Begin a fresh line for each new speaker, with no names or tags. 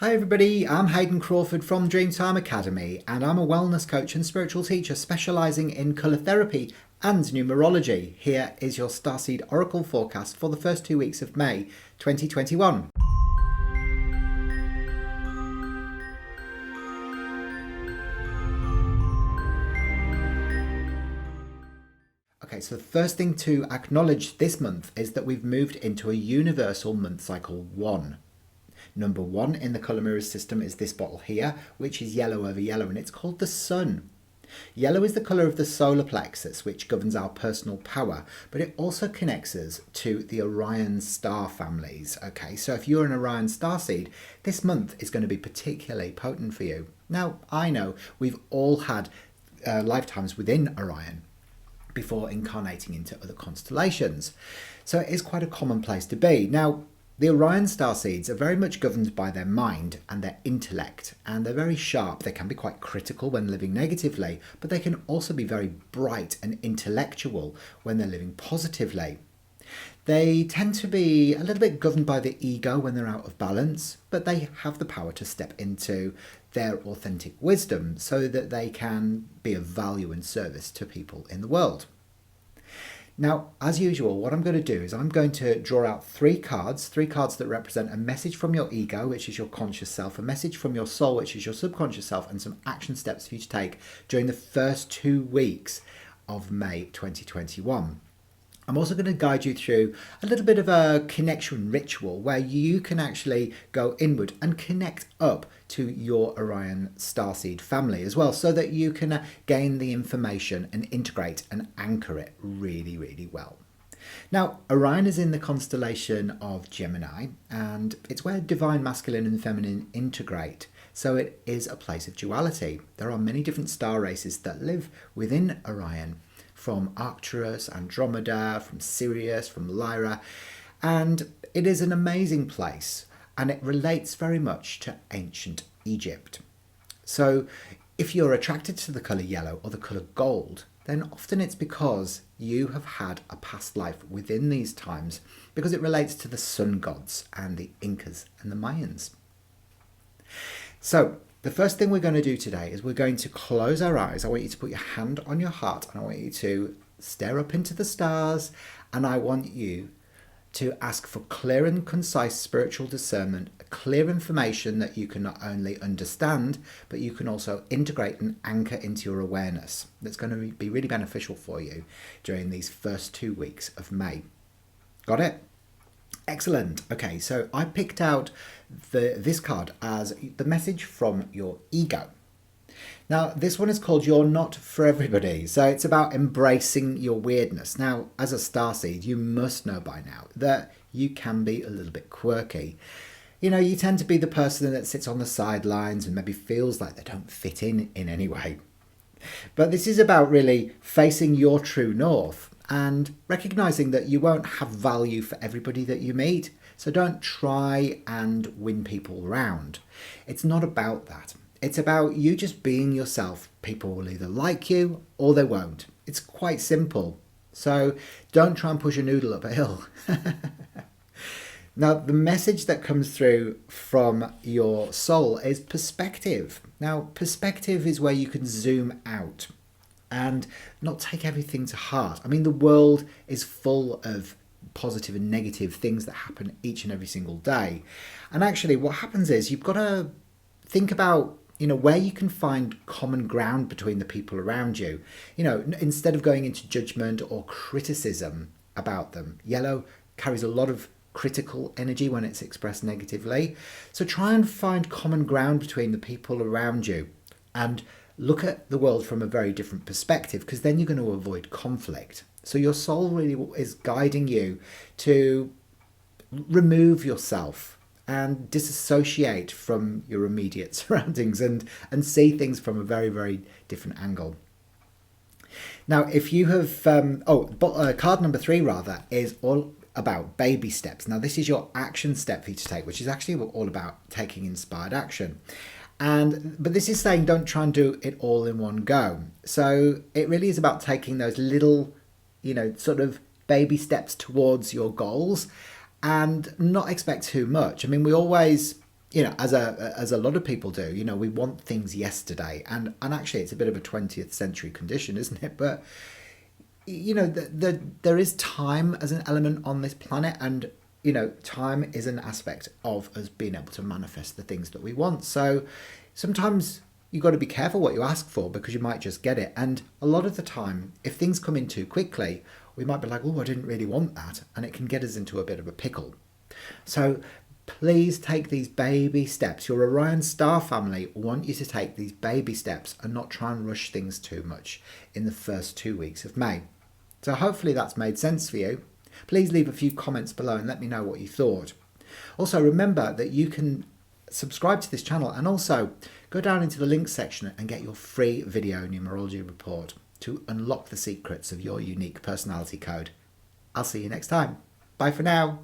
Hi everybody, I'm Hayden Crawford from Dreamtime Academy and I'm a wellness coach and spiritual teacher specialising in colour therapy and numerology. Here is your Starseed Oracle forecast for the first 2 weeks of May 2021. Okay, so the first thing to acknowledge this month is that we've moved into a universal month cycle 1. Number 1 in the colour mirrors system is this bottle here, which is yellow over yellow, and it's called the sun. Yellow is the colour of the solar plexus, which governs our personal power, but it also connects us to the Orion Star families. Okay, so if you're an Orion Starseed, this month is going to be particularly potent for you. Now, I know we've all had lifetimes within Orion before incarnating into other constellations, so it is quite a common place to be. Now, the Orion Starseeds are very much governed by their mind and their intellect, and they're very sharp. They can be quite critical when living negatively, but they can also be very bright and intellectual when they're living positively. They tend to be a little bit governed by the ego when they're out of balance, but they have the power to step into their authentic wisdom so that they can be of value and service to people in the world. Now, as usual, what I'm going to do is I'm going to draw out three cards that represent a message from your ego, which is your conscious self, a message from your soul, which is your subconscious self, and some action steps for you to take during the first 2 weeks of May 2021. I'm also going to guide you through a little bit of a connection ritual where you can actually go inward and connect up to your Orion Starseed family as well, so that you can gain the information and integrate and anchor it really, really well. Now, Orion is in the constellation of Gemini, and it's where divine masculine and feminine integrate. So it is a place of duality. There are many different star races that live within Orion, from Arcturus, Andromeda, from Sirius, from Lyra, and it is an amazing place, and it relates very much to ancient Egypt. So if you're attracted to the colour yellow or the colour gold, then often it's because you have had a past life within these times, because it relates to the sun gods and the Incas and the Mayans. So the first thing we're going to do today is we're going to close our eyes. I want you to put your hand on your heart and I want you to stare up into the stars, and I want you to ask for clear and concise spiritual discernment, clear information that you can not only understand, but you can also integrate and anchor into your awareness. That's going to be really beneficial for you during these first 2 weeks of May. Got it? Excellent. Okay, so I picked out this card as the message from your ego. Now, this one is called You're Not For Everybody. So it's about embracing your weirdness. Now, as a starseed, you must know by now that you can be a little bit quirky. You know, you tend to be the person that sits on the sidelines and maybe feels like they don't fit in any way. But this is about really facing your true north and recognizing that you won't have value for everybody that you meet. So don't try and win people round. It's not about that. It's about you just being yourself. People will either like you or they won't. It's quite simple. So don't try and push a noodle up a hill. Now, the message that comes through from your soul is perspective. Now, perspective is where you can zoom out and not take everything to heart. I mean, the world is full of positive and negative things that happen each and every single day. And actually what happens is you've got to think about, where you can find common ground between the people around you. Instead of going into judgment or criticism about them. Yellow carries a lot of critical energy when it's expressed negatively. So try and find common ground between the people around you and look at the world from a very different perspective, because then you're going to avoid conflict. So your soul really is guiding you to remove yourself and disassociate from your immediate surroundings and see things from a very, very different angle. Now, if you have, card number 3 rather, is all about baby steps. Now, this is your action step for you to take, which is actually all about taking inspired action. But this is saying don't try and do it all in one go. So it really is about taking those little, sort of baby steps towards your goals and not expect too much. I mean, we always as a lot of people do, we want things yesterday, and actually it's a bit of a 20th century condition, isn't it? But there is time as an element on this planet, and time is an aspect of us being able to manifest the things that we want. So sometimes you've got to be careful what you ask for, because you might just get it. And a lot of the time, if things come in too quickly, we might be like, oh, I didn't really want that, and it can get us into a bit of a pickle. So please take these baby steps. Your Orion Star family want you to take these baby steps and not try and rush things too much in the first 2 weeks of May. So hopefully that's made sense for you. Please leave a few comments below and let me know what you thought. Also, remember that you can subscribe to this channel and also go down into the links section and get your free video numerology report to unlock the secrets of your unique personality code. I'll see you next time. Bye for now.